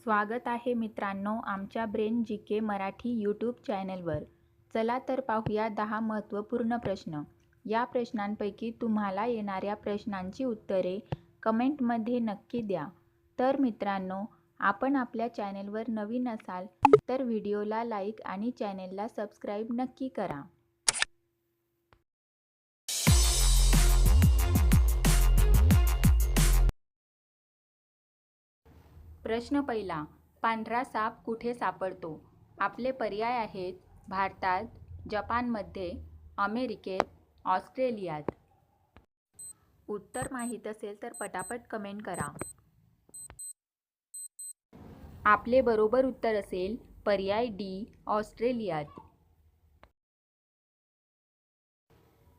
स्वागत आहे मित्रांनो आमच्या ब्रेन जी के मराठी यूट्यूब चॅनलवर. चला तर पाहूया 10 महत्त्वपूर्ण प्रश्न. या प्रश्नांपैकी तुम्हाला येणाऱ्या प्रश्नांची उत्तरे कमेंटमध्ये नक्की द्या. तर मित्रांनो, आपण आपल्या चॅनलवर नवीन असाल तर व्हिडिओला लाईक आणि चॅनलला सबस्क्राईब नक्की करा. प्रश्न पहिला. पांढरा साप कुठे सापडतो? आपले पर्याय आहेत भारतात, जपानमध्ये, अमेरिकेत, ऑस्ट्रेलियात. उत्तर माहीत असेल तर पटापट कमेंट करा. आपले बरोबर उत्तर असेल पर्याय डी, ऑस्ट्रेलियात.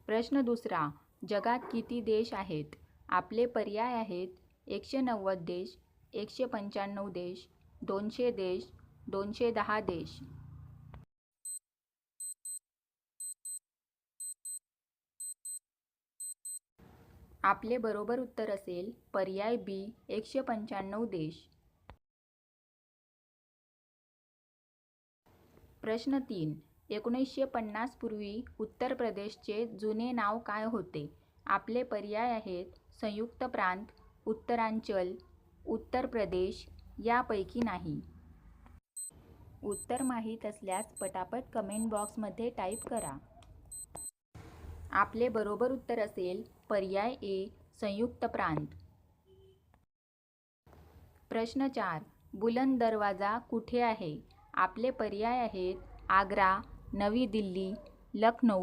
प्रश्न दुसरा. जगात किती देश आहेत? आपले पर्याय आहेत 190 देश, 195 देश, 200 देश, 210 देश. आपले बरोबर उत्तर असेल पर्याय बी, 195 देश. प्रश्न 3. 1950 पूर्वी उत्तर प्रदेशचे जुने नाव काय होते? आपले पर्याय आहेत संयुक्त प्रांत, उत्तरांचल, उत्तर प्रदेश, यापैकी नाही. उत्तर माहीत असल्यास पटापट कमेंट बॉक्समध्ये टाईप करा. आपले बरोबर उत्तर असेल पर्याय ए, संयुक्त प्रांत. प्रश्न 4. बुलंद दरवाजा कुठे आहे? आपले पर्याय आहेत आग्रा, नवी दिल्ली, लखनौ,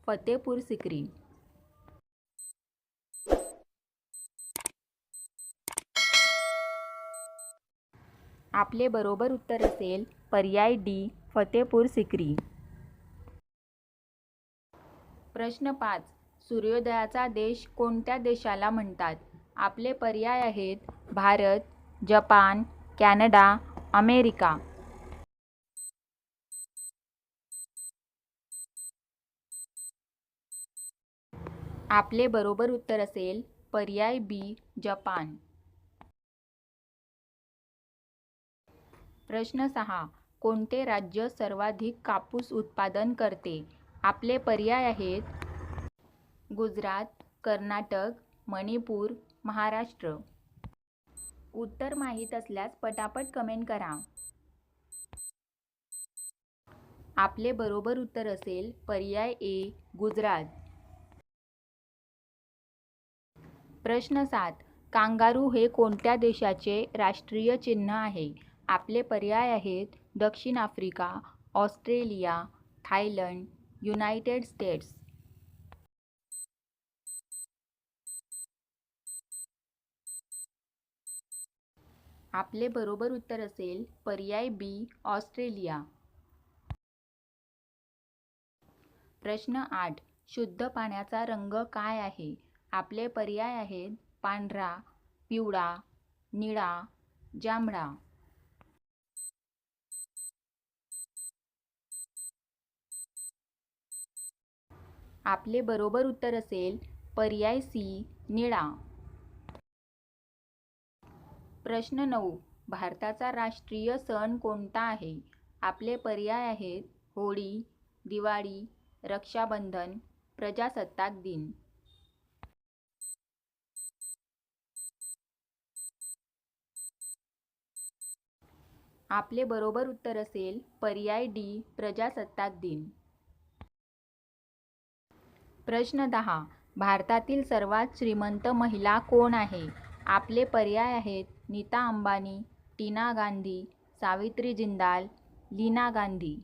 फतेपूर सिक्री. आपले बरोबर उत्तर असेल पर्याय डी, फतेपूर सिक्री. प्रश्न 5. सूर्योदयाचा देश कोणत्या देशाला म्हणतात? आपले पर्याय आहेत भारत, जपान, कॅनडा, अमेरिका. आपले बरोबर उत्तर असेल पर्याय बी, जपान. प्रश्न 6. कोणते राज्य सर्वाधिक कापूस उत्पादन करते? आपले पर्याय आहेत गुजरात, कर्नाटक, मणिपूर, महाराष्ट्र. उत्तर माहीत असल्यास पटापट कमेंट करा. आपले बरोबर उत्तर असेल पर्याय ए, गुजरात. प्रश्न 7. कांगारू हे कोणत्या देशाचे राष्ट्रीय चिन्ह आहे? आपले पर्याय आहेत दक्षिण Africa, Australia, Thailand, United states. आपले बरोबर उत्तर असेल पर्याय बी, ऑस्ट्रेलिया. प्रश्न 8. शुद्ध पाण्याचा रंग काय आहे? आपले पर्याय आहेत पांढरा, पिवळा, निळा, जांभळा. आपले बरोबर उत्तर असेल पर्याय सी, निळा. प्रश्न 9. भारताचा राष्ट्रीय सण कोणता आहे? आपले पर्याय आहेत होळी, दिवाळी, रक्षाबंधन, प्रजासत्ताक दिन. आपले बरोबर उत्तर असेल पर्याय डी, प्रजासत्ताक दिन. प्रश्न 10. भारतातील सर्वात श्रीमंत महिला कोण आहे? आपले पर्याय आहेत नीता अंबानी, टीना गांधी, सावित्री जिंदाल, लीना गांधी.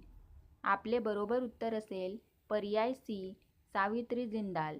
आपले बरोबर उत्तर असेल पर्याय सी, सावित्री जिंदाल.